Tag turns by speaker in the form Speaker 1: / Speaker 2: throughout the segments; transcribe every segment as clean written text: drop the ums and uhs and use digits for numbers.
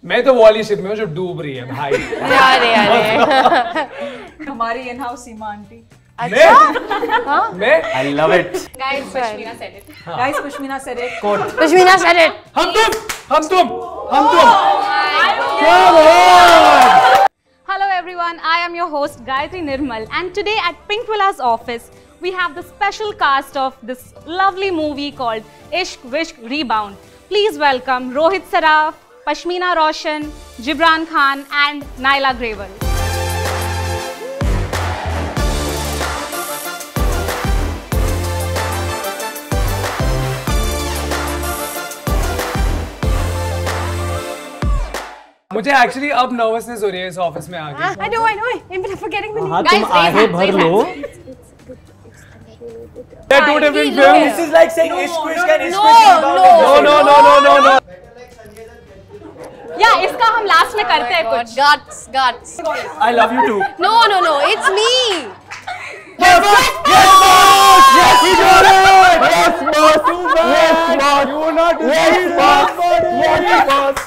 Speaker 1: मैं तो वाली शिप में हूँ जो डूब रही है भाई।
Speaker 2: अरे हमारी इन हाउस सीमा आंटी।
Speaker 1: मैं
Speaker 3: I love it.
Speaker 2: Guys, Pashmina said it. Guys, Pashmina said it.
Speaker 3: Pashmina said it.
Speaker 1: हम तुम
Speaker 4: Hello everyone, I am your host Gayatri Nirmal, and today at Pinkvilla's office we have the special cast of this lovely movie called Ishq Vishk Rebound. Please welcome Rohit Saraf, Pashmina Roshan, Jibran Khan and Naila Grewal.
Speaker 1: मुझे actually अब nervousness हो रही है इस office में आके।
Speaker 4: I know, I'm forgetting the name.
Speaker 3: हाँ तुम आगे भर लो।
Speaker 1: They're two different films.
Speaker 3: This is like saying Ishq Vishk and Ishq
Speaker 1: No.
Speaker 4: या इसका हम लास्ट में करते हैं कुछ।
Speaker 5: Guts.
Speaker 3: I love you too.
Speaker 5: No, it's me.
Speaker 3: Yes, we got it. Yes, boss. You not. Yes, boss.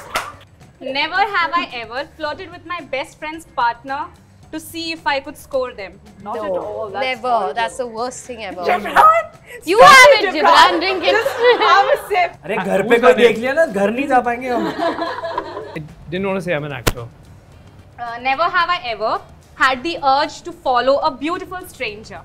Speaker 4: Never have I ever flirted with my best friend's partner to see if I could score them.
Speaker 2: Not at all.
Speaker 5: Never. That's the worst thing ever. You have it, Jibran. Drink it.
Speaker 2: Have a sip.
Speaker 3: अरे घर पे कोई देख लिया ना, घर नहीं जा पाएंगे हम।
Speaker 1: I didn't want to say I'm an actor.
Speaker 4: Never have I ever had the urge to follow a beautiful stranger.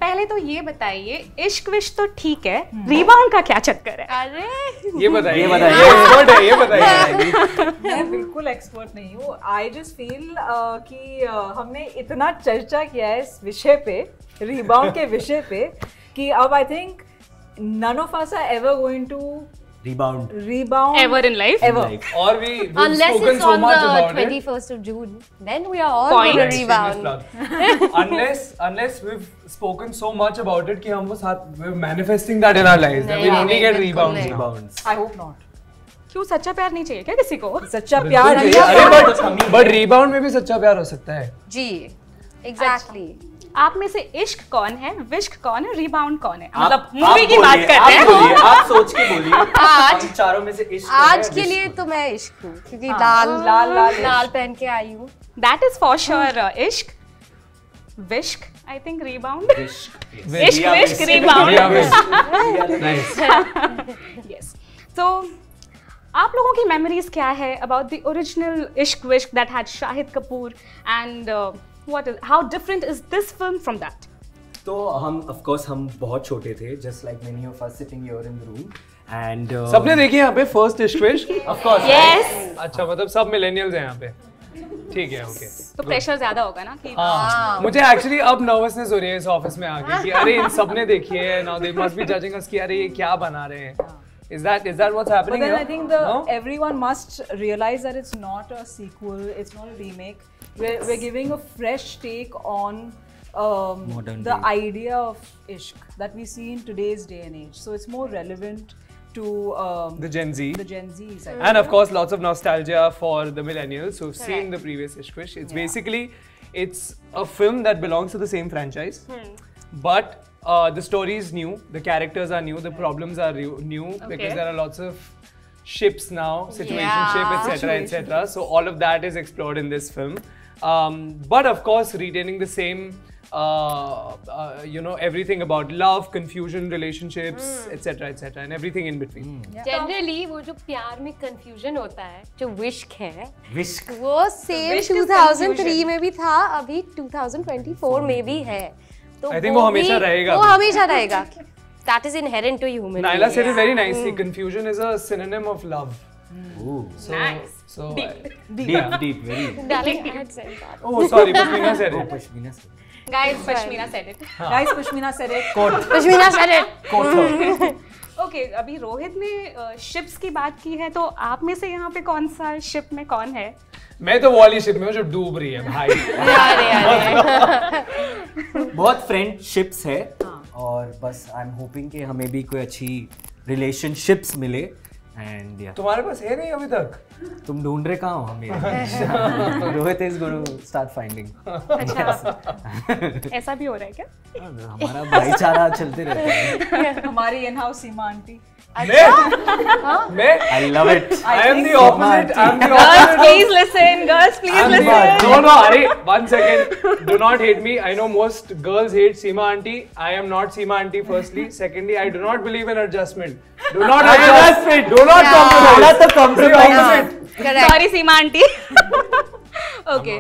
Speaker 4: पहले तो ये बताइए, इश्क विश तो ठीक है, रीबाउंड का क्या चक्कर है?
Speaker 5: अरे
Speaker 1: ये बताइए। ये बताइए।
Speaker 2: मैं बिल्कुल एक्सपर्ट नहीं हूँ। आई जस्ट फील कि हमने इतना चर्चा किया है इस विषय पे, रीबाउंड के विषय पे, कि अब I think none of us are ever going to
Speaker 3: Rebound.
Speaker 4: Ever in life?
Speaker 2: Ever.
Speaker 1: और we've
Speaker 5: unless
Speaker 1: spoken
Speaker 5: it's
Speaker 1: so
Speaker 5: on
Speaker 1: much
Speaker 5: the
Speaker 1: about it.
Speaker 5: 21st of June, then we are all
Speaker 4: Point.
Speaker 5: going to rebound.
Speaker 1: unless we've spoken so much about it कि हम वो साथ we're manifesting that in our lives that we only get rebounds now.
Speaker 3: Rebounds.
Speaker 2: I hope not.
Speaker 4: क्यों, सच्चा प्यार नहीं चाहिए क्या किसी को?
Speaker 2: सच्चा प्यार
Speaker 1: बिल्कुल चाहिए। अरे but rebound में भी सच्चा प्यार हो सकता है।
Speaker 5: जी, exactly.
Speaker 4: आप में से इश्क कौन है, विश्क कौन है, रीबाउंड कौन है? मतलब
Speaker 3: आप
Speaker 4: मूवी की
Speaker 3: बोलिए,
Speaker 4: बात कर रहे हैं।
Speaker 3: आप सोच के बोलिए।
Speaker 5: आज
Speaker 3: हम चारों में से इश्क
Speaker 5: आज के लिए तो मैं इश्क हूँ, क्योंकि लाल पहन के आई हूँ।
Speaker 4: That is for sure इश्क, विश्क, I think rebound. इश्क विश्क rebound. Yes. So आप लोगों की मेमोरीज क्या है about the original इश्क विश्क that had Shahid Kapoor and how different is this film from that?
Speaker 3: तो हम of course हम बहुत छोटे थे, just like many of us sitting here in the room, and
Speaker 1: सबने देखी यहाँ पे फर्स्ट इश्क विश?
Speaker 3: of course.
Speaker 4: Yes.
Speaker 1: अच्छा, मतलब सब मिलेनियल्स हैं यहाँ पे। ठीक है, ओके।
Speaker 4: तो प्रेशर ज्यादा होगा ना कि
Speaker 1: हाँ, मुझे एक्चुअली अब नर्वसनेस हो रही है इस ऑफिस में आके कि अरे इन सबने देखी है, now they must be judging us कि अरे ये क्या बना रहे हैं। Is that what's happening
Speaker 2: But then
Speaker 1: here?
Speaker 2: I think everyone must realize that it's not a sequel, it's not a remake. We're giving a fresh take on
Speaker 3: Modern
Speaker 2: the
Speaker 3: day.
Speaker 2: idea of ishq that we see in today's day and age. So it's more relevant to
Speaker 1: The Gen Z.
Speaker 2: The Gen Zs. I
Speaker 1: And of course, lots of nostalgia for the millennials who've seen the previous Ishq Vish. It's basically, it's a film that belongs to the same franchise, but the story is new, the characters are new, the problems are new because there are lots of ships now, situationship, etc. So all of that is explored in this film. But of course, retaining the same, everything about love, confusion, relationships, etc., and everything in between.
Speaker 5: Generally वो जो प्यार में confusion होता है, जो विश्क है,
Speaker 3: Vishk.
Speaker 5: वो same
Speaker 4: Wish is
Speaker 5: 2003
Speaker 4: confusion.
Speaker 5: में भी था, अभी 2024 में भी है। तो
Speaker 1: I think वो हमेशा रहेगा।
Speaker 5: वो हमेशा रहेगा। That is inherent to human.
Speaker 1: Naila said it very nicely. Confusion is a synonym of love.
Speaker 3: Ooh.
Speaker 1: So,
Speaker 4: Nice.
Speaker 1: So
Speaker 3: Deep, very.
Speaker 5: Darling, I had said that.
Speaker 1: Oh, sorry, Pashmina said
Speaker 3: Oh,
Speaker 1: it.
Speaker 3: Pashmina said.
Speaker 4: guys, Pashmina said it.
Speaker 2: Guys, Pashmina said it.
Speaker 5: Pashmina said it.
Speaker 4: Okay, अभी रोहित ने ships की बात की है, तो आप में से यहाँ पे कौन सा शिप में कौन है?
Speaker 1: मैं तो वाली शिप में हूँ जो डूब रही है भाई।
Speaker 3: बहुत फ्रेंडशिप्स है और बस आई एम होपिंग कि हमें भी कोई अच्छी रिलेशनशिप्स मिले And yeah.
Speaker 1: तुम्हारे पास है नहीं अभी तक?
Speaker 3: तुम ढूंढ रहे कहाँ हो हमें? Rohit is going to start finding.
Speaker 4: अच्छा ऐसा भी हो रहा है क्या?
Speaker 3: हमारा भाईचारा चलते रहता है.
Speaker 2: हमारी in-house सीमा आंटी.
Speaker 1: मैं?
Speaker 3: I love it.
Speaker 1: I am the opposite. I am the
Speaker 4: Girls,
Speaker 1: opposite.
Speaker 4: please listen. Girls, please listen.
Speaker 1: No, Ari, 1 second. Do not hate me. I know most girls hate Seema auntie. I am not Seema auntie. Firstly, secondly, I do not believe in adjustment. Do not adjust. Do not compromise.
Speaker 3: तो compromise.
Speaker 5: Correct.
Speaker 4: Sorry, Seema auntie. Okay.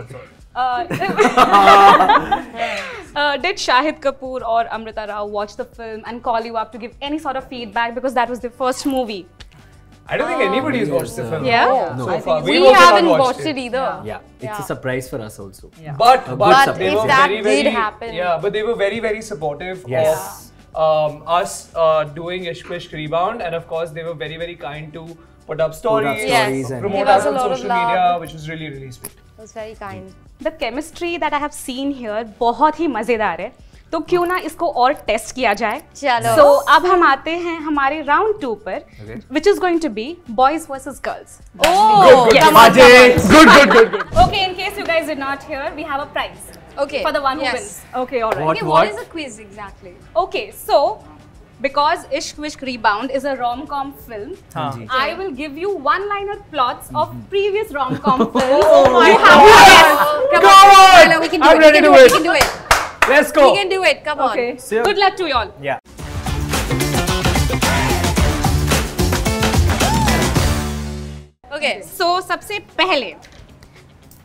Speaker 4: Did Shahid Kapoor or Amrita Rao watch the film and call you up to give any sort of feedback because that was the first movie?
Speaker 1: I don't think anybody has watched the film.
Speaker 4: Yeah?
Speaker 3: No.
Speaker 1: So far.
Speaker 5: We
Speaker 1: also not
Speaker 5: haven't watched it either.
Speaker 3: Yeah, it's a surprise for us also.
Speaker 1: But
Speaker 3: surprise.
Speaker 1: they
Speaker 5: If
Speaker 1: were
Speaker 5: that
Speaker 1: very,
Speaker 5: did
Speaker 1: very,
Speaker 5: happen.
Speaker 1: yeah, but they were very, very supportive
Speaker 3: Yes.
Speaker 1: of us doing Ishq Vishk Rebound, and of course they were very, very kind to put up stories,
Speaker 5: Yes.
Speaker 3: and
Speaker 1: promote
Speaker 5: Give us
Speaker 1: us
Speaker 5: a
Speaker 1: on
Speaker 5: lot of
Speaker 1: social
Speaker 5: love.
Speaker 1: media, which was really, really sweet.
Speaker 5: It was very kind.
Speaker 4: The chemistry that I have seen here बहुत ही मजेदार है. तो क्यों ना इसको और test किया जाए.
Speaker 5: चलो.
Speaker 4: So अब हम आते हैं हमारे round 2 पर, which is going to be boys versus girls.
Speaker 5: Oh,
Speaker 1: Good,
Speaker 5: come on, come on.
Speaker 1: good.
Speaker 4: Okay, in case you guys did not hear, we have a prize
Speaker 5: Okay.
Speaker 4: for the one who
Speaker 5: yes.
Speaker 4: wins.
Speaker 2: Okay, all right.
Speaker 3: What?
Speaker 5: Okay, what is a quiz exactly?
Speaker 4: Okay, so because Ishq Vishk Rebound is a rom-com film, I will give you one-liner plots of previous rom-com films.
Speaker 5: Oh my God. Come
Speaker 1: Go on!
Speaker 5: on. We can do
Speaker 1: I'm
Speaker 5: it.
Speaker 1: ready to win.
Speaker 5: We can do it.
Speaker 1: Let's go.
Speaker 5: We can do it. Come on.
Speaker 2: Okay.
Speaker 4: Good luck to you all.
Speaker 3: Yeah.
Speaker 5: Okay.
Speaker 4: So, सबसे पहले,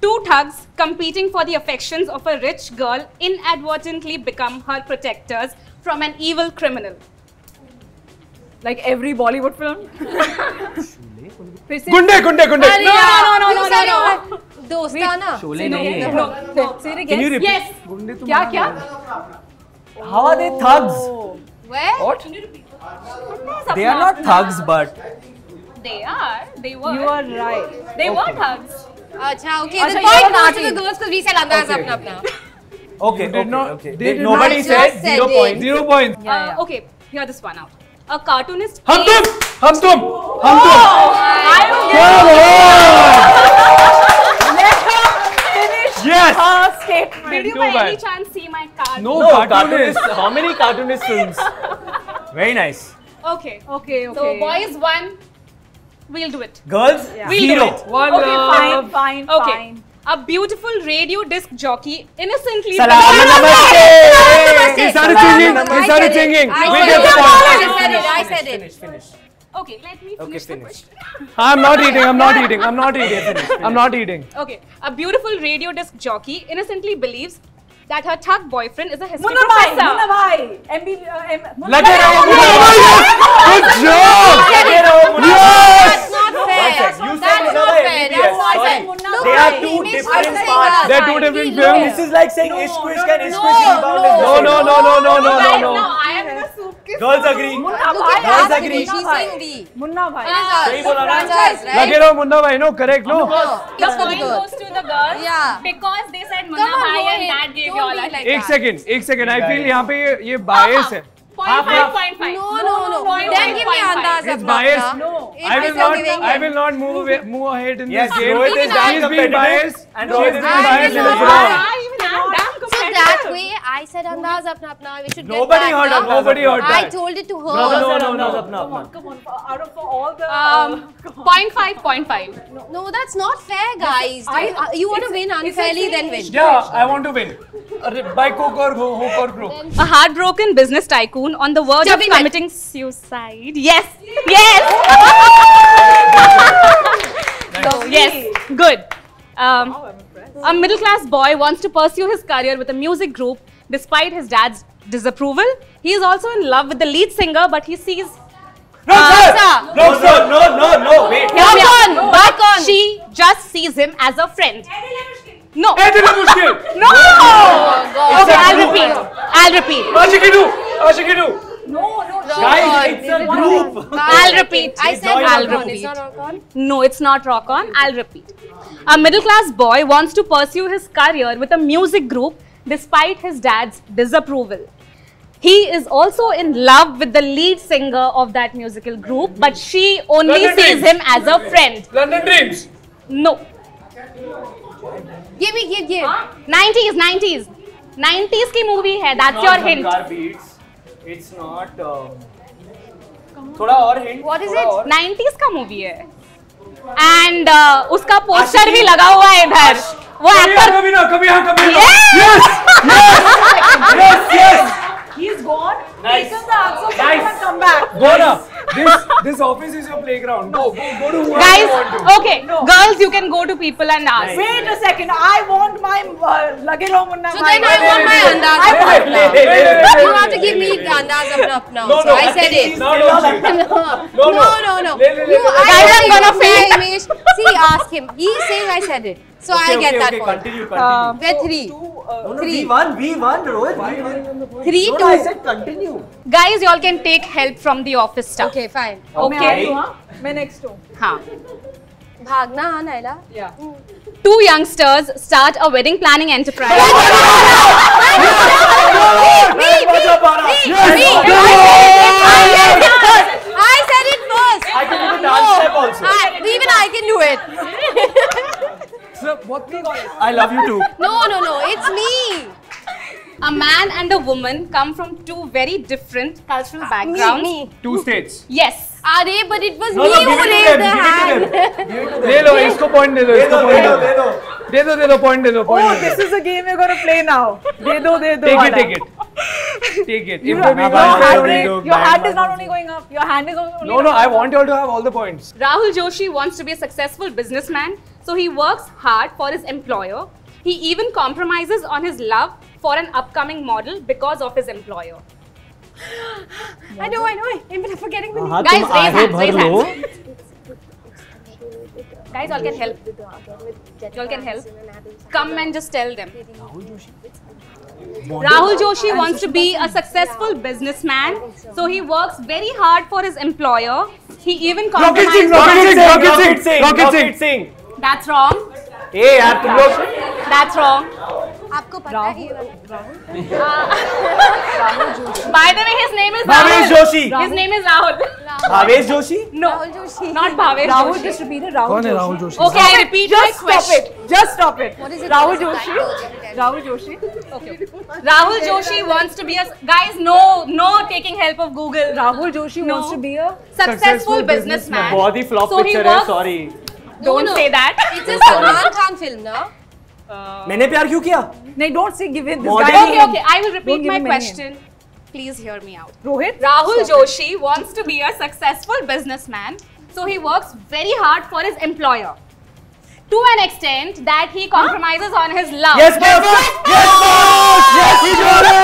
Speaker 4: two thugs competing for the affections of a rich girl inadvertently become her protectors from an evil criminal.
Speaker 2: Like every Bollywood film. फिर से
Speaker 1: Gunde.
Speaker 5: No. Dostana.
Speaker 3: Sholay नहीं है.
Speaker 2: no. Say it
Speaker 3: Can you
Speaker 2: again.
Speaker 3: repeat?
Speaker 4: Yes.
Speaker 2: क्या?
Speaker 3: How are they thugs?
Speaker 5: Where?
Speaker 1: What?
Speaker 3: They are not thugs, but
Speaker 4: They are. They were.
Speaker 2: You are right.
Speaker 4: They were thugs.
Speaker 5: Acha, okay.
Speaker 2: Acha,
Speaker 5: The
Speaker 2: you
Speaker 5: point
Speaker 2: are
Speaker 5: goes to
Speaker 2: naughty.
Speaker 5: the girls because we said Andaz apna.
Speaker 3: okay.
Speaker 1: They did
Speaker 3: Nobody
Speaker 5: not
Speaker 3: said
Speaker 5: just
Speaker 3: 0
Speaker 5: said
Speaker 3: points.
Speaker 1: 0 points.
Speaker 2: Yeah.
Speaker 4: Okay, hear this one out. A cartoonist.
Speaker 1: हम तुम. Yes.
Speaker 2: Statement.
Speaker 4: Did you
Speaker 1: Too
Speaker 4: by
Speaker 1: bad.
Speaker 4: any chance see my card?
Speaker 1: No,
Speaker 3: No,
Speaker 1: cartoonist.
Speaker 3: How many cartoonist films? Very nice.
Speaker 4: Okay.
Speaker 2: Okay.
Speaker 4: So boys won. We'll do it.
Speaker 3: Girls,
Speaker 2: Yeah.
Speaker 4: We'll do
Speaker 3: 0.
Speaker 4: it.
Speaker 1: One
Speaker 2: Okay,
Speaker 1: love.
Speaker 2: fine.
Speaker 4: Okay. A beautiful radio disc jockey innocently.
Speaker 3: Salam namaste.
Speaker 1: He started singing. He started singing. We get the point.
Speaker 5: I said it.
Speaker 3: Finish.
Speaker 4: Okay, let me finish the
Speaker 3: finish.
Speaker 4: question.
Speaker 1: I'm not eating.
Speaker 4: Okay, a beautiful radio disc jockey innocently believes that her thug boyfriend is a history
Speaker 2: Munna
Speaker 4: professor.
Speaker 2: bhai. MB.
Speaker 1: लगे रहो Good job.
Speaker 5: That's not fair.
Speaker 3: You said
Speaker 5: That's
Speaker 3: Munna
Speaker 5: not
Speaker 3: bhai,
Speaker 5: fair.
Speaker 3: MBBS.
Speaker 5: That's not
Speaker 3: Sorry.
Speaker 5: fair.
Speaker 3: They are two different parts.
Speaker 1: They're two different films.
Speaker 3: This is like saying Ishq Vishk and Ishq Vishk Rebound is the
Speaker 1: No,
Speaker 3: same.
Speaker 1: no.
Speaker 4: No, I am in a soup.
Speaker 3: Girls agree.
Speaker 5: Look
Speaker 3: Guys
Speaker 5: at that.
Speaker 3: agree.
Speaker 5: She's saying we.
Speaker 2: Munna bhai.
Speaker 3: सही बोला ना?
Speaker 5: Franchise, right?
Speaker 1: लगे रहो मुन्ना भाई. No, correct. No.
Speaker 5: No.
Speaker 4: The
Speaker 5: It's for the
Speaker 4: point
Speaker 5: girls.
Speaker 4: goes to the girls.
Speaker 5: Yeah.
Speaker 4: Because they said
Speaker 5: Come
Speaker 4: Munna
Speaker 5: on,
Speaker 4: Bhai and
Speaker 5: Rohit.
Speaker 4: Dad gave you
Speaker 5: Don't
Speaker 4: all
Speaker 5: be
Speaker 4: that.
Speaker 5: like
Speaker 1: एक
Speaker 5: that.
Speaker 1: Second. I feel यहाँ पे ये bias है.
Speaker 4: Point five.
Speaker 5: No.
Speaker 4: Point
Speaker 5: Then give me
Speaker 4: five.
Speaker 5: Andaz
Speaker 1: It's
Speaker 5: apna.
Speaker 1: biased.
Speaker 2: No.
Speaker 1: I will not move ahead in
Speaker 3: Yes,
Speaker 1: this game.
Speaker 3: Rohit is damn
Speaker 1: She's being
Speaker 3: competitive
Speaker 1: biased.
Speaker 3: and
Speaker 1: She's
Speaker 3: Rohit is
Speaker 1: being
Speaker 5: I
Speaker 1: biased
Speaker 5: will
Speaker 1: in this
Speaker 5: not.
Speaker 1: round.
Speaker 4: I even am damn
Speaker 5: So
Speaker 4: competitive.
Speaker 5: that way, I said Andaz apna. We should get
Speaker 3: Nobody
Speaker 5: that,
Speaker 3: heard
Speaker 5: na?
Speaker 3: Andaz
Speaker 1: Nobody heard
Speaker 5: I
Speaker 1: that.
Speaker 5: told it to her.
Speaker 3: No.
Speaker 2: Come on. Out of all the.
Speaker 4: Point five.
Speaker 5: No, that's not fair, guys. You want to win unfairly, then win.
Speaker 1: Yeah, I want to win. By hook or crook.
Speaker 4: A heartbroken business tycoon on the verge
Speaker 5: Chubby
Speaker 4: of
Speaker 5: man.
Speaker 4: committing suicide. Yes. So, yes. Good. A middle-class boy wants to pursue his career with a music group despite his dad's disapproval. He is also in love with the lead singer, but he sees.
Speaker 3: No,
Speaker 5: sir.
Speaker 3: No. Wait.
Speaker 4: But she just sees him as a friend. No.
Speaker 1: इतना मुश्किल.
Speaker 4: No. Okay, I'll repeat.
Speaker 1: Aashiqui two.
Speaker 3: Guys, it's a group.
Speaker 4: I'll repeat.
Speaker 5: I said
Speaker 4: I'll
Speaker 5: rock on.
Speaker 4: repeat.
Speaker 5: It's not rock on.
Speaker 4: No, it's not rock on. I'll repeat. A middle-class boy wants to pursue his career with a music group despite his dad's disapproval. he is also in love with the lead singer of that musical group, but she only
Speaker 1: London
Speaker 4: sees
Speaker 1: Dreams.
Speaker 4: him as a friend.
Speaker 1: London Dreams.
Speaker 4: No.
Speaker 5: Give.
Speaker 4: 90s की movie है. That's your hint.
Speaker 3: Shankar Beats. It's not. थोड़ा और hint.
Speaker 5: What is
Speaker 3: थोड़ा
Speaker 5: it?
Speaker 3: और.
Speaker 4: 90s का movie है. And उसका poster भी लगा हुआ है इधर. वो एक्टर.
Speaker 1: कभी ना.
Speaker 4: Yes!
Speaker 3: Yes.
Speaker 2: He's gone.
Speaker 3: Nice.
Speaker 2: Taken the answer
Speaker 3: Nice.
Speaker 2: and come back.
Speaker 1: Go na. This office is your playground. Go to whoever
Speaker 4: Guys,
Speaker 1: you want to.
Speaker 4: okay, girls, you can go to people and ask.
Speaker 3: Nice.
Speaker 2: Wait a second. I want my Lage Raho Munna.
Speaker 5: So then I want my andaz
Speaker 2: I want
Speaker 5: apna. You have to give me the andaz apna.
Speaker 1: No,
Speaker 5: So I said it.
Speaker 1: No.
Speaker 5: No. You,
Speaker 4: Guys, I'm gonna fail.
Speaker 5: Himesh. See, ask him. He's saying I said it. So I get that point.
Speaker 3: Continue.
Speaker 5: We're 3.
Speaker 3: We won, Rohit.
Speaker 5: 3,
Speaker 3: No,
Speaker 5: 2.
Speaker 3: I said continue.
Speaker 4: Guys, y'all can take help from the office staff.
Speaker 5: Okay, fine.
Speaker 2: मैं
Speaker 4: Okay.
Speaker 2: आ रही हूँ, हाँ? मैं next हूँ.
Speaker 4: हाँ.
Speaker 5: Bhagna, हाँ, Naila.
Speaker 2: Yeah.
Speaker 4: Two youngsters start a wedding planning enterprise.
Speaker 5: I said it first.
Speaker 3: I can do the dance step also.
Speaker 5: Even I can do it.
Speaker 1: So, what we got?
Speaker 3: I love you too.
Speaker 5: No, it's me.
Speaker 4: A man and a woman come from two very different cultural backgrounds.
Speaker 5: Me.
Speaker 1: 2 states.
Speaker 4: Yes.
Speaker 5: Are, but it was
Speaker 3: No,
Speaker 5: me
Speaker 3: give
Speaker 5: who
Speaker 3: it to
Speaker 5: raised
Speaker 3: them,
Speaker 5: the
Speaker 3: give it
Speaker 5: hand.
Speaker 3: to them.
Speaker 1: ले लो इसको point दे दो इसको point दे दो दे दो point दे दो
Speaker 2: Oh,
Speaker 1: point
Speaker 2: this is a game we're gonna play now. दे दो.
Speaker 1: take it if
Speaker 2: Your
Speaker 1: they be
Speaker 3: Bye,
Speaker 2: your hand
Speaker 3: bye,
Speaker 2: is not only going up. Your hand is only.
Speaker 1: no I want you all to have all the points.
Speaker 4: Rahul Joshi wants to be a successful businessman, so he works hard for his employer. He even compromises on his love for an upcoming model because of his employer.
Speaker 5: I know. I'm forgetting the name.
Speaker 3: हाँ,
Speaker 4: Guys,
Speaker 3: तुम
Speaker 4: raise
Speaker 3: आगे
Speaker 4: hands,
Speaker 3: भर
Speaker 4: raise
Speaker 3: low.
Speaker 4: hands. Guys, all can help. Y'all can help. Come and just tell them. Rahul Joshi wants to be a successful businessman, so he works very hard for his employer. He even compromises.
Speaker 3: Rocket Singh.
Speaker 4: That's wrong.
Speaker 3: ए यार तुम लोग.
Speaker 4: That's wrong.
Speaker 5: आपको पता है ये वाला?
Speaker 4: By the way, his name is
Speaker 3: Bhavesh
Speaker 4: Rahul.
Speaker 3: Joshi.
Speaker 4: His name is Rahul.
Speaker 3: Bhavesh Joshi.
Speaker 4: No,
Speaker 5: Rahul Joshi.
Speaker 4: not Bhavesh
Speaker 2: Rahul
Speaker 4: Joshi.
Speaker 2: just repeated Rahul.
Speaker 1: कौन है Rahul Joshi?
Speaker 4: Okay, I repeat my
Speaker 2: Just stop
Speaker 4: question.
Speaker 2: it. Just stop it.
Speaker 5: What is it?
Speaker 2: Rahul Joshi. Rahul Joshi.
Speaker 4: Rahul Joshi wants to be a guys. No taking help of Google.
Speaker 2: Rahul Joshi
Speaker 4: No.
Speaker 2: wants to be a.
Speaker 4: Successful businessman.
Speaker 3: बहुत ही flop
Speaker 4: So he
Speaker 3: picture है.
Speaker 4: works-
Speaker 3: Sorry.
Speaker 4: Don't say that.
Speaker 5: It's a Salman Khan film, no?
Speaker 3: मैंने प्यार क्यों किया?
Speaker 2: No, don't say give it. This
Speaker 3: Model.
Speaker 2: guy.
Speaker 4: Okay. I will repeat
Speaker 2: Don't give
Speaker 4: my
Speaker 2: him any
Speaker 4: question. Please hear me out.
Speaker 2: Rohit.
Speaker 4: Rahul Joshi wants to be a successful businessman, so he works very hard for his employer. To an extent that he compromises on his love.
Speaker 3: Yes, boss. Yes, boss. Yes, he got it.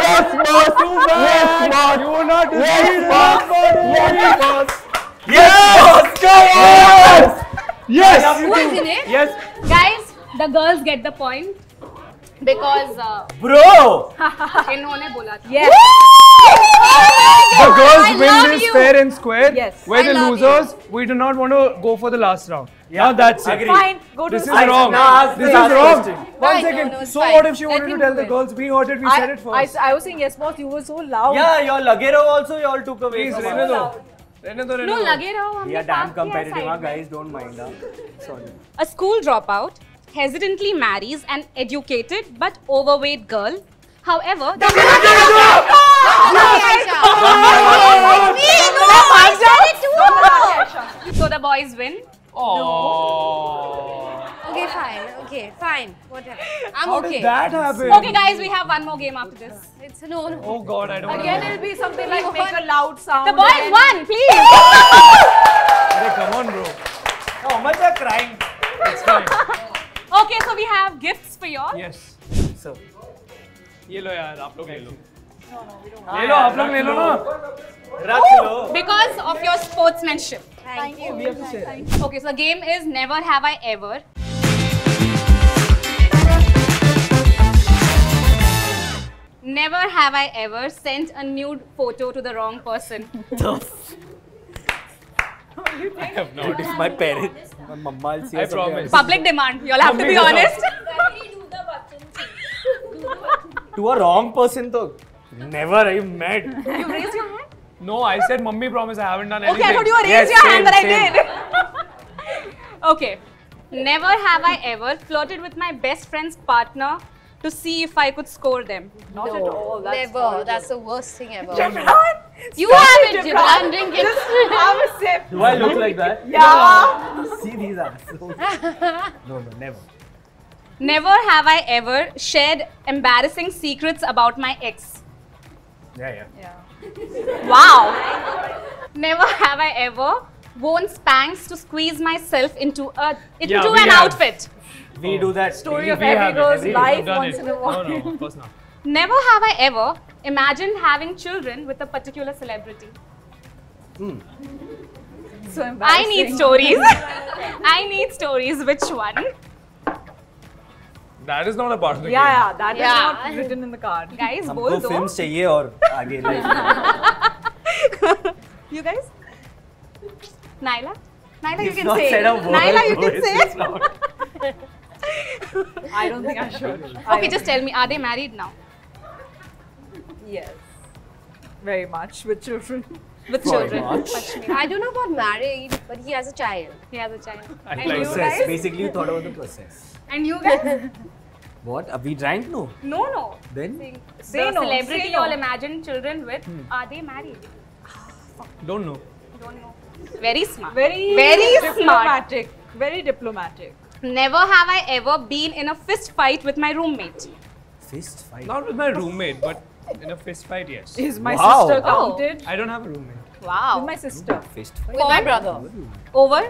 Speaker 3: Yes, boss. Yes, boss. You were not. Yes, boss. Yes, boss. Yes, boss. Yes.
Speaker 5: Who is in it?
Speaker 3: Yes,
Speaker 4: Guys, the girls get the point because
Speaker 3: bro.
Speaker 4: इन्होंने बोला था.
Speaker 2: Yes.
Speaker 1: The girls
Speaker 5: I
Speaker 1: win
Speaker 5: love
Speaker 1: this
Speaker 5: you.
Speaker 1: fair and square.
Speaker 2: Yes.
Speaker 1: We're
Speaker 5: I
Speaker 1: the
Speaker 5: love
Speaker 1: losers. We do not want to go for the last round. Now that's it.
Speaker 3: Agree.
Speaker 2: Fine. Go to
Speaker 1: This
Speaker 2: the
Speaker 1: is
Speaker 2: side.
Speaker 1: wrong.
Speaker 3: Now ask
Speaker 1: This
Speaker 3: the
Speaker 1: is
Speaker 3: last
Speaker 1: wrong.
Speaker 3: question.
Speaker 1: One
Speaker 5: Fine,
Speaker 1: second.
Speaker 5: no, it's
Speaker 1: So
Speaker 5: fine.
Speaker 1: what if she
Speaker 5: Let
Speaker 1: wanted to
Speaker 5: him
Speaker 1: tell
Speaker 5: do
Speaker 1: the
Speaker 5: it.
Speaker 1: girls? We heard it. We said it first.
Speaker 2: I was saying yes, boss. You were so loud.
Speaker 3: Yeah, your Lagero also you all took away.
Speaker 1: Please,
Speaker 3: from
Speaker 1: रहने
Speaker 3: us.
Speaker 1: दो. रहने दो.
Speaker 4: No, लगे रहो हमने
Speaker 3: We are
Speaker 4: पाप
Speaker 3: damn
Speaker 4: किया
Speaker 3: competitive,
Speaker 4: side
Speaker 3: huh,
Speaker 4: में.
Speaker 3: guys. Don't mind. Sorry.
Speaker 4: A school dropout hesitantly marries an educated but overweight girl. However, the
Speaker 5: Aisha. Me, no, I said it too.
Speaker 4: so the boys win.
Speaker 5: Okay, fine. Whatever. I'm
Speaker 1: How
Speaker 5: okay.
Speaker 1: did that happen?
Speaker 4: Okay, guys, we have one more game after this.
Speaker 5: It's no.
Speaker 1: Oh God, I don't
Speaker 2: Again,
Speaker 1: know.
Speaker 2: it'll be something like make a loud sound.
Speaker 4: The boys
Speaker 2: and-
Speaker 4: won, please.
Speaker 1: Hey, come on, bro.
Speaker 3: How much are crying?
Speaker 1: It's fine.
Speaker 4: Okay, so we have gifts for you all.
Speaker 1: Yes.
Speaker 3: So.
Speaker 1: ये लो यार, आप लोग ले लो. ले लो, आप लोग ले लो ना.
Speaker 3: रख लो.
Speaker 4: Because of your sportsmanship.
Speaker 5: Thank you.
Speaker 4: Okay, so the game is Never Have I Ever. Never have I ever sent a nude photo to the wrong person.
Speaker 1: I have no
Speaker 3: It is my parents. My mama will say
Speaker 1: I
Speaker 3: something
Speaker 1: promise.
Speaker 4: Public demand. You'll have to be honest.
Speaker 3: To a wrong person तो Never. Are you mad?
Speaker 4: You raised your hand?
Speaker 1: No, I said mummy promise. I haven't done anything.
Speaker 4: Okay, I thought you were
Speaker 3: Yes,
Speaker 4: raised your hand,
Speaker 3: same,
Speaker 4: but I did. Okay. Never have I ever flirted with my best friend's partner to see if I could score them.
Speaker 2: Not at all. That's
Speaker 5: Never.
Speaker 2: horrible.
Speaker 5: That's the worst thing ever.
Speaker 2: Jibran!
Speaker 5: You have it, Jibran. Drink it.
Speaker 2: Just have a sip.
Speaker 1: Do I look like that?
Speaker 2: Yeah.
Speaker 3: See these assholes. No, never.
Speaker 4: Never have I ever shared embarrassing secrets about my ex.
Speaker 3: Yeah.
Speaker 4: Wow. Never have I ever worn Spanx to squeeze myself into
Speaker 1: we
Speaker 4: an
Speaker 1: have.
Speaker 4: outfit.
Speaker 3: We do that.
Speaker 2: Story of
Speaker 1: We
Speaker 2: every
Speaker 1: have it.
Speaker 2: girl's
Speaker 1: We've
Speaker 2: life
Speaker 1: done
Speaker 2: once
Speaker 1: it.
Speaker 2: in a while.
Speaker 1: No, of course not.
Speaker 4: Never have I ever imagined having children with a particular celebrity.
Speaker 2: So embarrassing.
Speaker 4: I need stories. I need stories. Which one?
Speaker 1: That is not a part of the
Speaker 2: Yeah, that is
Speaker 5: Yeah.
Speaker 2: not written in the card.
Speaker 4: Guys,
Speaker 3: हमको
Speaker 4: bol do.
Speaker 3: films चाहिए और आगे life.
Speaker 4: You guys? Naila? Naila, you
Speaker 3: You've
Speaker 4: can
Speaker 3: not
Speaker 4: say.
Speaker 3: said a word.
Speaker 4: Naila, you
Speaker 3: Voice
Speaker 4: can
Speaker 3: is
Speaker 4: say.
Speaker 3: loud.
Speaker 2: I don't think I should.
Speaker 4: Okay, just tell me, are they married now?
Speaker 2: Yes. Very much with children.
Speaker 4: With
Speaker 3: Very
Speaker 4: children.
Speaker 3: much.
Speaker 5: I don't know about married, but he has a child.
Speaker 4: He has a child.
Speaker 1: I
Speaker 4: And
Speaker 1: like
Speaker 4: you
Speaker 3: Process.
Speaker 4: guys?
Speaker 3: Basically, you thought about the process.
Speaker 4: And you guys?
Speaker 3: What? We drank? No.
Speaker 4: No.
Speaker 3: Then?
Speaker 2: Say
Speaker 4: The
Speaker 2: no,
Speaker 4: celebrity
Speaker 2: say
Speaker 4: you
Speaker 2: no.
Speaker 4: all imagine children with, are they married?
Speaker 1: Don't know.
Speaker 4: Don't know. Very smart.
Speaker 2: Very
Speaker 4: smart.
Speaker 2: diplomatic. Very diplomatic.
Speaker 4: Never have I ever been in a fist fight with my roommate.
Speaker 3: Fist fight.
Speaker 1: Not with my roommate, but in a fist fight, yes.
Speaker 2: Is my
Speaker 3: Wow.
Speaker 2: sister
Speaker 4: Oh.
Speaker 2: counted?
Speaker 1: I don't have a roommate.
Speaker 4: Wow.
Speaker 2: With my sister.
Speaker 3: Fist fight.
Speaker 5: With my brother.
Speaker 4: Over?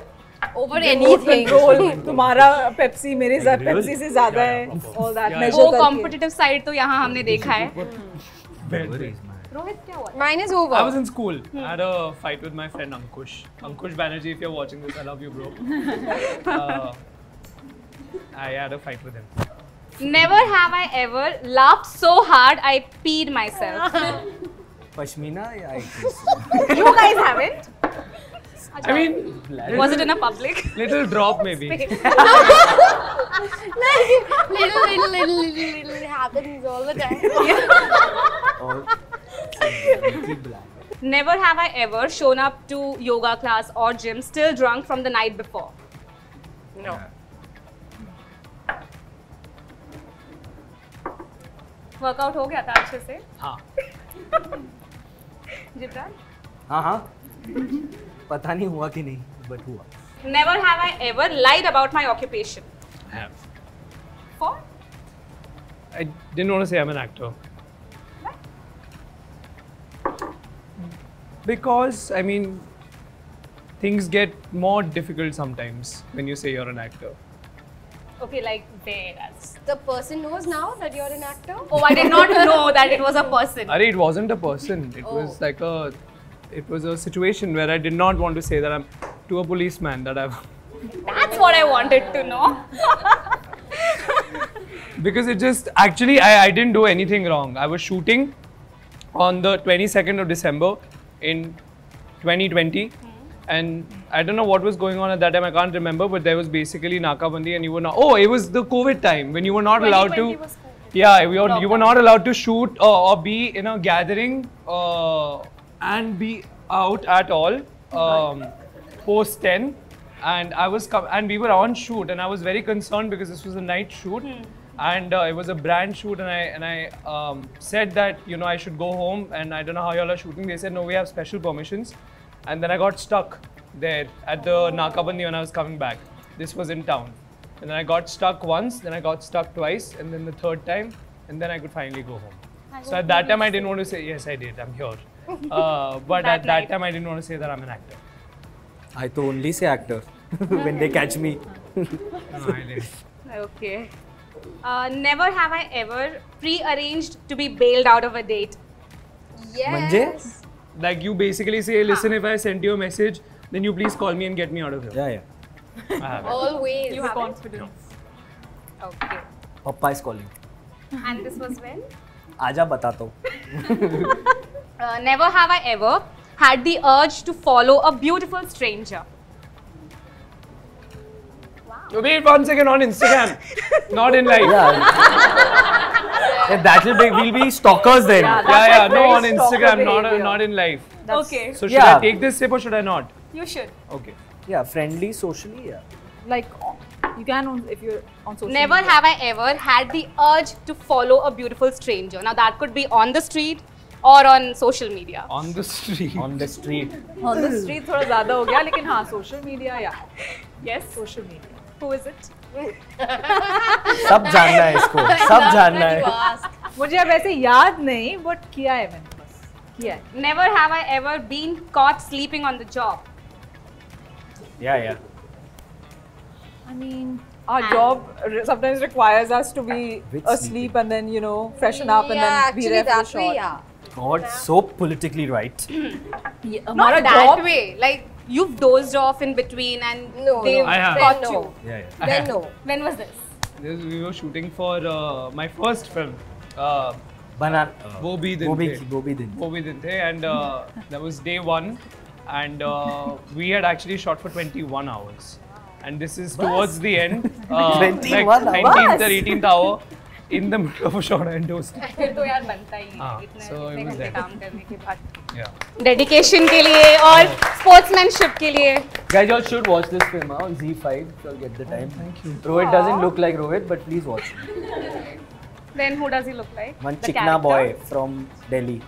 Speaker 5: Over
Speaker 2: Remote
Speaker 5: anything.
Speaker 2: control. तुम्हारा Pepsi मेरे साथ
Speaker 1: Real?
Speaker 2: Pepsi से ज्यादा
Speaker 1: Yeah,
Speaker 2: है.
Speaker 1: yeah,
Speaker 2: All that
Speaker 1: yeah,
Speaker 2: measure
Speaker 4: वो
Speaker 2: करके.
Speaker 4: Competitive side तो यहाँ हमने देखा है.
Speaker 1: Very.
Speaker 4: रोहित क्या हुआ?
Speaker 5: Mine is over.
Speaker 1: I was in school. I had a fight with my friend Ankush. Ankush Banerjee, if you're watching this, I love you, bro. I had a fight with him.
Speaker 4: Never have I ever laughed so hard I peed myself.
Speaker 3: Pashmina? Yeah, I think so.
Speaker 4: You guys haven't?
Speaker 1: I mean,
Speaker 4: Was it in a public?
Speaker 1: little drop maybe.
Speaker 5: little. It happens all the time.
Speaker 3: Or completely black.
Speaker 4: Never have I ever shown up to yoga class or gym still drunk from the night before.
Speaker 5: No.
Speaker 4: Workout हो गया था अच्छे से.
Speaker 1: हाँ.
Speaker 4: जिब्रान?
Speaker 3: हाँ. पता नहीं हुआ कि नहीं, but हुआ.
Speaker 4: Never have I ever lied about my occupation.
Speaker 1: I have.
Speaker 4: For?
Speaker 1: I didn't want to say I'm an actor. Because, I mean, things get more difficult sometimes when you say you're an actor.
Speaker 4: Okay, like whereas.
Speaker 5: The person knows now that you're an actor?
Speaker 4: Oh, I did not know that it was a person.
Speaker 1: Arey, it wasn't a person. It was like it was a situation where I did not want to say that I'm to a policeman that I've.
Speaker 4: That's what I wanted to know.
Speaker 1: Because it just, actually, I didn't do anything wrong. I was shooting on the 22nd of December in 2020. And I don't know what was going on at that time, I can't remember, but there was basically Nakabandi and you were not, it was the COVID time when you were not allowed to,
Speaker 4: 2020 was COVID.
Speaker 1: yeah, you were not allowed to shoot or be in a gathering and be out at all post 10. And and we were on shoot and I was very concerned because this was a night shoot. And it was a brand shoot and I said that, I should go home and I don't know how y'all are shooting. They said, no, we have special permissions. And then I got stuck there at the Nakabandi when I was coming back. This was in town. And then I got stuck once, then I got stuck twice, and then the third time, and then I could finally go home. So at that time I didn't want to say, yes I did, I'm here. But at that time I didn't want to say that I'm an actor.
Speaker 3: I to only say actor when they catch me.
Speaker 1: No, I didn't.
Speaker 4: Okay. Never have I ever pre-arranged to be bailed out of a date.
Speaker 5: Yes.
Speaker 1: Like you basically say, listen, if I sent you a message, then you please call me and get me out of here.
Speaker 3: Yeah.
Speaker 1: I haven't.
Speaker 5: Always.
Speaker 4: You have
Speaker 2: Confidence.
Speaker 4: Okay.
Speaker 3: Papa is calling.
Speaker 4: And this was when?
Speaker 3: आजा बताता हूँ.
Speaker 4: Never have I ever had the urge to follow a beautiful stranger.
Speaker 1: Wait 1 second, on Instagram, not in life.
Speaker 3: Yeah. We'll be stalkers then.
Speaker 2: Yeah,
Speaker 1: Yeah, no,
Speaker 2: very
Speaker 1: on
Speaker 2: stalker
Speaker 1: Instagram,
Speaker 2: behavior.
Speaker 1: not in life.
Speaker 4: Okay,
Speaker 1: So should
Speaker 3: Yeah.
Speaker 1: I take this sip or should I not?
Speaker 4: you should.
Speaker 1: Okay.
Speaker 3: Yeah, friendly, socially, yeah.
Speaker 2: Like, you can if you're on social
Speaker 4: Never
Speaker 2: media.
Speaker 4: have I ever had the urge to follow a beautiful stranger. Now that could be on the street or on social media.
Speaker 1: On the street.
Speaker 3: On the street.
Speaker 2: On the street थोड़ा ज़्यादा हो गया, लेकिन हाँ, social media, yeah.
Speaker 4: Yes.
Speaker 2: Social media.
Speaker 4: Who is it?
Speaker 3: सब जानना है इसको. सब जानना
Speaker 5: You
Speaker 3: है.
Speaker 5: ask.
Speaker 2: मुझे अब ऐसे याद नहीं, but किया है मैंने बस. किया है.
Speaker 4: Never have I ever been caught sleeping on the job.
Speaker 3: Yeah.
Speaker 2: I mean, our job sometimes requires us to be
Speaker 3: With
Speaker 2: asleep and then, you know, freshen up and
Speaker 5: Yeah,
Speaker 2: then be
Speaker 5: actually
Speaker 2: there for the
Speaker 5: that way,
Speaker 2: shot.
Speaker 5: yeah.
Speaker 3: God, so politically right.
Speaker 2: Yeah,
Speaker 4: Not
Speaker 2: हमारा
Speaker 4: that
Speaker 2: job
Speaker 4: way. Like you've dozed off in between and
Speaker 5: No,
Speaker 4: they've
Speaker 5: no.
Speaker 1: I have.
Speaker 4: caught
Speaker 5: Then
Speaker 4: you.
Speaker 5: no.
Speaker 3: Yeah.
Speaker 5: Then no.
Speaker 4: When was this?
Speaker 1: We were shooting for my first film.
Speaker 3: Banana.
Speaker 1: वो भी दिन
Speaker 3: वो
Speaker 1: थे.
Speaker 3: भी दिन.
Speaker 1: वो भी दिन थे, and that was day one, and we had actually shot for 21 hours. And this is towards the end,
Speaker 3: 21
Speaker 1: like
Speaker 3: hours?
Speaker 1: 19th or 18th hour, in the middle of a shot and dozed.
Speaker 4: फिर तो यार बनता ही है
Speaker 1: हाँ,
Speaker 4: इतने
Speaker 1: so it
Speaker 4: इतने
Speaker 1: was
Speaker 4: घंटे
Speaker 1: that.
Speaker 4: काम करने के बाद.
Speaker 1: Yeah.
Speaker 4: Dedication के लिए और sportsmanship के लिए.
Speaker 3: Guys, y'all should watch this film on Z5. You'll get the time. Thank you. Rohit doesn't look like Rohit, but please watch.
Speaker 4: Then who does he look like?
Speaker 3: One
Speaker 4: The
Speaker 3: Chikna
Speaker 4: character?
Speaker 3: boy from Delhi,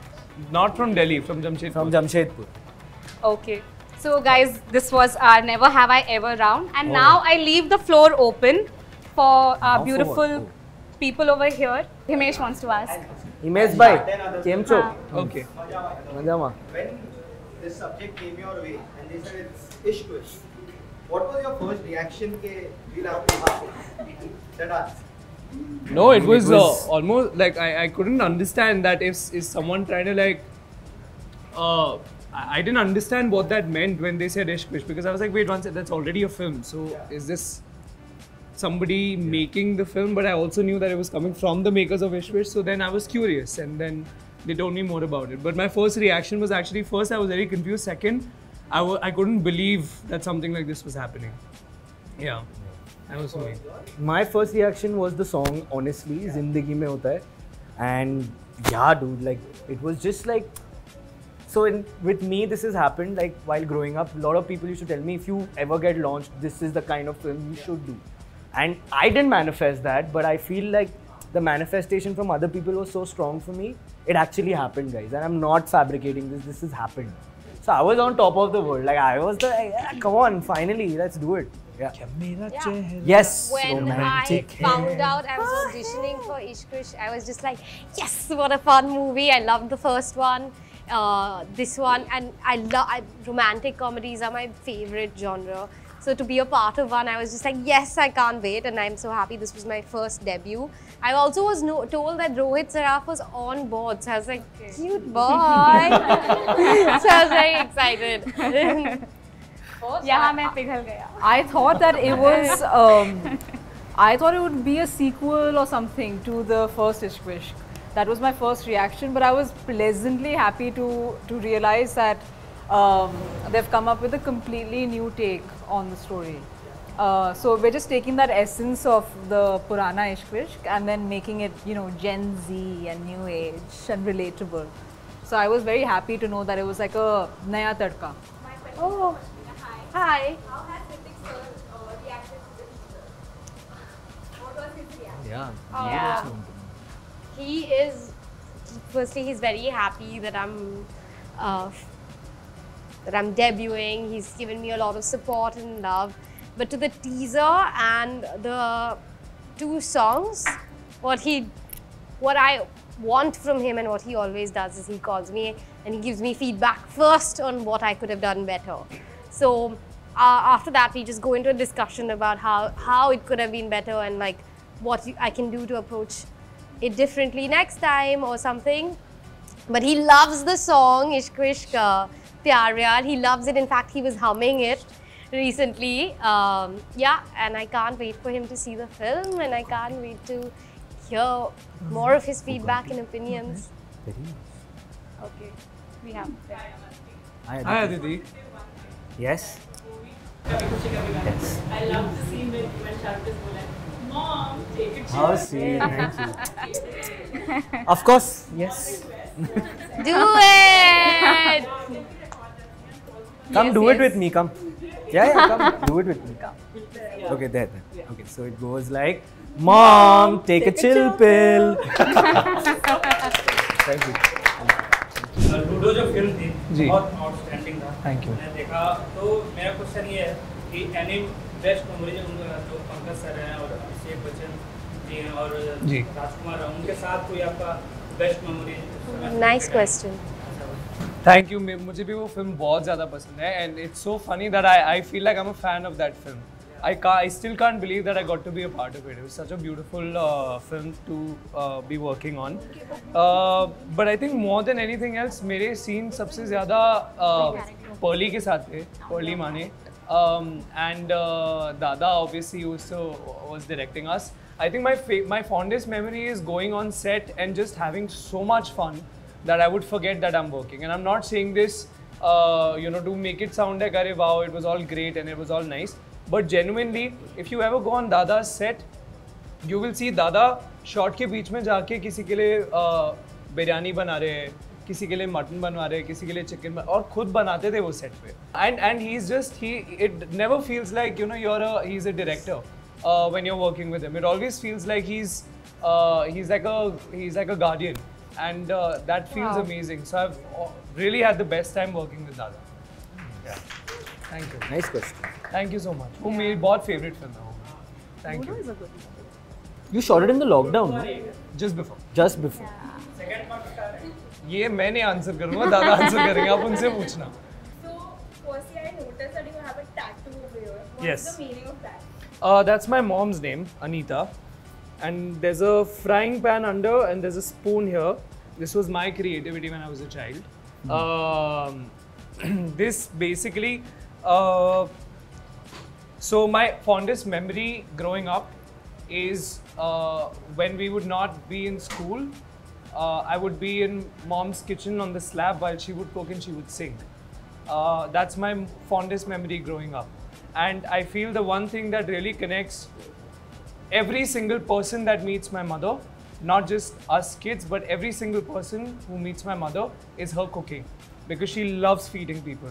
Speaker 1: Not from Delhi, from Jamshedpur.
Speaker 3: from Jamshedpur.
Speaker 4: Okay. So guys, this was our Never Have I Ever round, and now I leave the floor open for our
Speaker 3: Now for
Speaker 4: beautiful
Speaker 3: what?
Speaker 4: people over here. Himesh wants to ask.
Speaker 3: Himesh bhai, केम छो?
Speaker 1: Okay.
Speaker 3: मजामा.
Speaker 6: When this subject came your way and they said it's Ishq, what was your first reaction? Ke we'll have to ask that ask.
Speaker 1: No, it was,
Speaker 3: It was-
Speaker 1: almost like I couldn't understand that if is someone trying to like. I didn't understand what that meant when they said Ishq Vishk, because I was like, wait, one second, that's already a film. So is this somebody making the film? But I also knew that it was coming from the makers of Ishq Vishk. So then I was curious, and then they told me more about it. But my first reaction was actually, first I was very confused. Second, I couldn't believe that something like this was happening. Yeah, that was for me.
Speaker 3: My first reaction was the song, honestly, Zindagi Mein Hota Hai. And yeah, dude, like, it was just like, so with me, this has happened, like, while growing up, a lot of people used to tell me, if you ever get launched, this is the kind of film you should do. And I didn't manifest that, but I feel like the manifestation from other people was so strong for me, it actually happened, guys. And I'm not fabricating this has happened. So I was on top of the world, like, I was like, yeah, come on, finally, let's do it. Yeah. Yes.
Speaker 5: When
Speaker 3: romantic
Speaker 5: I found out I was auditioning for Ishq Vishk, I was just like, yes, what a fun movie. I loved the first one, this one, and romantic comedies are my favorite genre. So to be a part of one, I was just like, yes, I can't wait, and I'm so happy this was my first debut. I also was told that Rohit Saraf was on board, so I was like, cute boy. So I was very excited.
Speaker 4: यहाँ मैं पिघल गया.
Speaker 2: I thought that it was, I thought it would be a sequel or something to the first Ishq Vishk. That was my first reaction, but I was pleasantly happy to realize that they've come up with a completely new take on the story. So we're just taking that essence of the Purana Ishq Vishk and then making it, you know, Gen Z and new age and relatable. So I was very happy to know that it was like a naya tadka.
Speaker 5: Oh, hi.
Speaker 3: Yeah.
Speaker 5: He is, firstly, he's very happy that I'm debuting. He's given me a lot of support and love. But to the teaser and the two songs, what I want from him and what he always does is he calls me and he gives me feedback first on what I could have done better. So after that, we just go into a discussion about how it could have been better and like what I can do to approach it differently next time or something. But he loves the song Ishq Vishk Pyar Yaar. He loves it. In fact, he was humming it recently. Yeah, and I can't wait for him to see the film, and I can't wait to hear more of his feedback and opinions.
Speaker 4: Okay, we have.
Speaker 1: Hi Aditi.
Speaker 3: Yes.
Speaker 7: I love the scene where you and Shahrukh is
Speaker 4: Mom, take it.
Speaker 3: How sweet. Thank you. Of course, yes.
Speaker 5: Do it!
Speaker 3: Come do it with me, come. Yeah, come do it with me. Okay, there. Okay, so it goes like, Mom, take a chill pill. Thank you.
Speaker 7: Ludo जो film थी
Speaker 1: जी।
Speaker 7: बहुत outstanding था।
Speaker 1: Thank you.
Speaker 7: मैंने देखा तो मेरा question ये है कि एनी बेस्ट मेमोरी जो पंकज सर हैं और अभिषेक बच्चन जी हैं और
Speaker 1: जी।
Speaker 7: राजकुमार हैं उनके साथ कोई आपका best memory?
Speaker 5: Nice question.
Speaker 1: Thank you. मुझे भी वो फिल्म बहुत ज़्यादा पसंद है and it's so funny that I feel like I'm a fan of that film. I still can't believe that I got to be a part of it. It was such a beautiful film to be working on. But I think more than anything else, मेरे scene सबसे ज़्यादा Pearly के साथ थे, Pearly माने, and Dada obviously also was directing us. I think my fondest memory is going on set and just having so much fun that I would forget that I'm working. And I'm not saying this, to make it sound like, "Arey wow, it was all great and it was all nice." But genuinely, if you ever go on Dada's set, you will see Dada shot के बीच में जाके किसी के लिए बिरयानी बना रहे हैं, किसी के लिए मटन बनवा रहे हैं, किसी के लिए चिकन और खुद बनाते थे वो set पे. And it never feels like he's a director when you're working with him. It always feels like he's like a guardian, and that feels amazing. So I've really had the best time working with Dada. Yeah. Thank you.
Speaker 3: Nice question.
Speaker 1: Thank you so much. वो मेरी बहुत favorite film है वो. Thank you.
Speaker 3: You shot it in the lockdown, no?
Speaker 1: Just before.
Speaker 3: Just before.
Speaker 1: ये मैं नहीं answer करूँगा, दादा आंसर करेंगे, आप उनसे पूछना.
Speaker 4: So, firstly, I noticed that you have a tattoo over here. What
Speaker 1: Yes.
Speaker 4: is the meaning of that?
Speaker 1: That's my mom's name, Anita. And there's a frying pan under and there's a spoon here. This was my creativity when I was a child. This basically, so my fondest memory growing up is when we would not be in school, I would be in mom's kitchen on the slab while she would cook and she would sing. That's my fondest memory growing up. And I feel the one thing that really connects every single person that meets my mother, not just us kids, but every single person who meets my mother, is her cooking, because she loves feeding people.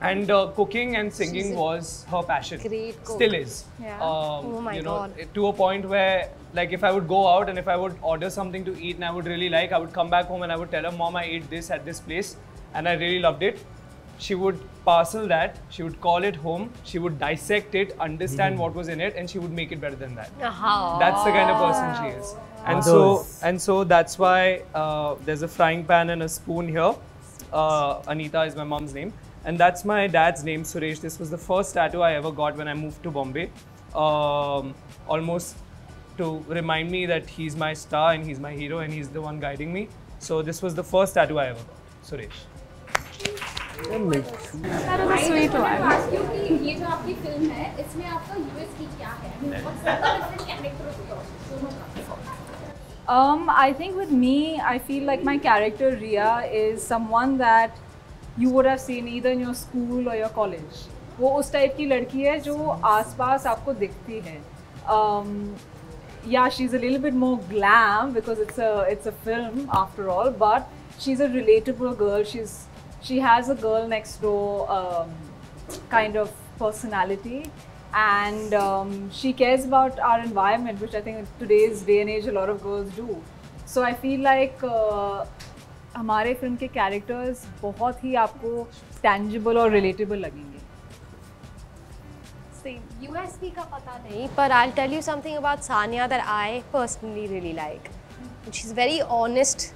Speaker 1: And cooking and singing was her passion.
Speaker 5: Great cook.
Speaker 1: Still is.
Speaker 5: Yeah. Oh my God.
Speaker 1: To a point where, like, if I would go out and if I would order something to eat and I would really like, I would come back home and I would tell her, Mom, I ate this at this place and I really loved it. She would parcel that, she would call it home, she would dissect it, understand what was in it, and she would make it better than that. That's the kind of person she is. And so that's why there's a frying pan and a spoon here. Anita is my mom's name. And that's my dad's name, Suresh. This was the first tattoo I ever got when I moved to Bombay. Almost to remind me that he's my star and he's my hero and he's the one guiding me. So this was the first tattoo I ever got, Suresh.
Speaker 4: That was a sweet one. I ask you कि ये जो आपकी film है, इसमें आपका USP क्या है? What's the different character of yours? दोनों का.
Speaker 2: I think with me, I feel like my character Ria is someone that you would have seen either in your school or your college. वो उस type की लड़की है जो आसपास आपको दिखती है. Yeah, she's a little bit more glam because it's a film after all, but she's a relatable girl. She has a girl next door kind of personality, and she cares about our environment, which I think in today's day and age a lot of girls do. So I feel like हमारे film के characters बहुत ही आपको tangible और relatable लगेंगे.
Speaker 5: USP का पता नहीं, but I'll tell you something about Sania that I personally really like. She's a very honest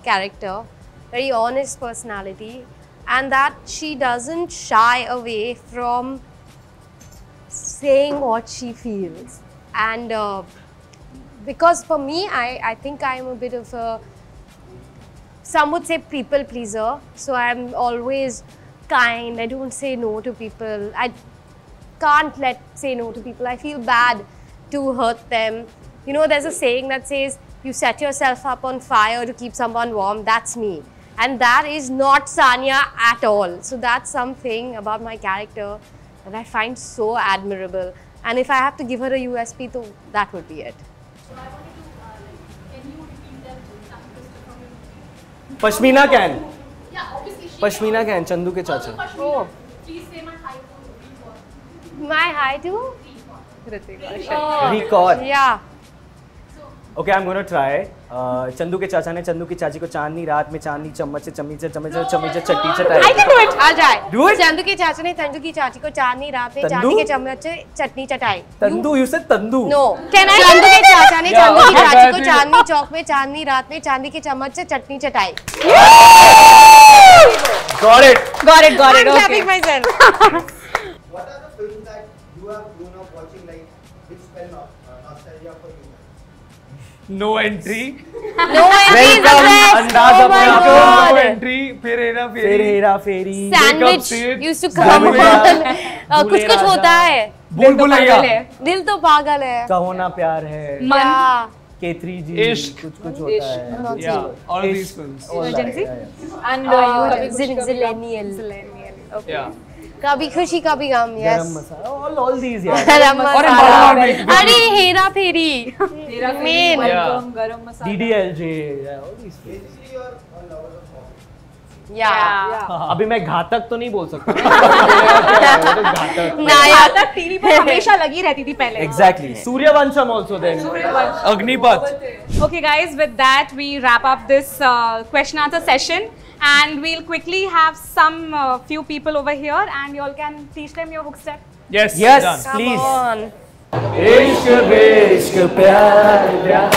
Speaker 5: character, very honest personality, and that she doesn't shy away from saying what she feels. And because for me, I think I'm a bit of a, some would say people pleaser, so I'm always kind, I don't say no to people, I can't say no to people, I feel bad to hurt them. You know, there's a saying that says, you set yourself up on fire to keep someone warm, that's me. And that is not Sania at all. So that's something about my character that I find so admirable. And if I have to give her a USP, तो that would be it.
Speaker 3: Pashmina can. Pashmina can. Chandu के चाचा.
Speaker 5: Oh. My hi to
Speaker 3: Record.
Speaker 5: Yeah.
Speaker 3: Okay, I'm gonna try. Chandu के चाचा ने चंदू की चाची को चांदनी रात में चांदनी चम्मच से चम्मच चट्टी चटाई.
Speaker 5: I can do it. आ जाए.
Speaker 3: Do it.
Speaker 5: चंदू की चाचा ने चंदू की चाची को चांदनी रात में चांदी के चम्मच से चटनी चटाई.
Speaker 3: तंदू, you said तंदू.
Speaker 5: No. चंदू के चाचा ने चंदू की चाची को चांदनी चौक में चांदनी रात में चांदी के चम्मच से चटनी चटाई.
Speaker 3: Got it.
Speaker 5: I'm
Speaker 2: Okay.
Speaker 5: clapping myself.
Speaker 6: What are the films that you have grown up watching, like which spell nostalgia for you?
Speaker 1: No entry.
Speaker 5: No entry is the best.
Speaker 3: अंदाज़
Speaker 5: Oh my
Speaker 3: अपना
Speaker 1: No
Speaker 5: God.
Speaker 1: entry. फिर हेरा
Speaker 3: फिर
Speaker 1: फेरी.
Speaker 3: हेरा फेरी.
Speaker 5: Sandwich
Speaker 1: Makeup
Speaker 5: used to
Speaker 3: Sandwich.
Speaker 5: come. कुछ कुछ होता है.
Speaker 1: भूल भुलैया.
Speaker 5: दिल तो पागल है.
Speaker 3: कहो ना प्यार है.
Speaker 5: Yeah.
Speaker 3: K3 जी.
Speaker 1: इश्क.
Speaker 3: कुछ होता है.
Speaker 1: Yeah, all of these films.
Speaker 3: All that,
Speaker 2: Emergency?
Speaker 3: yeah.
Speaker 2: And
Speaker 5: Zillennial.
Speaker 2: Okay.
Speaker 1: Yeah.
Speaker 5: कभी खुशी कभी गम.
Speaker 3: गरम
Speaker 5: Yes.
Speaker 3: मसाला. All these यार.
Speaker 5: गरम
Speaker 1: और
Speaker 5: मसाला.
Speaker 1: Bollywood
Speaker 5: अरे हेरा फेरी.
Speaker 2: Hera Fairy,
Speaker 5: Main.
Speaker 2: Welcome, Garam Masala.
Speaker 3: DDLJ. Yeah, all these films.
Speaker 6: Basically, you're a lover of horror.
Speaker 5: Yeah.
Speaker 2: Yeah.
Speaker 3: अभी मैं घातक तो नहीं बोल सकता.
Speaker 5: नायक.
Speaker 4: तक टीवी पर हमेशा लगी रहती थी पहले.
Speaker 3: Exactly. Suryavansham also then.
Speaker 1: Agnipath.
Speaker 4: Okay, guys, with that, we wrap up this question answer session. And we'll quickly have some few people over here, and you all can teach them your hook step.
Speaker 1: Yes.
Speaker 3: Yes,
Speaker 1: Done.
Speaker 5: Come
Speaker 3: please.
Speaker 5: on.
Speaker 3: इश्क बेश्क प्यार प्यार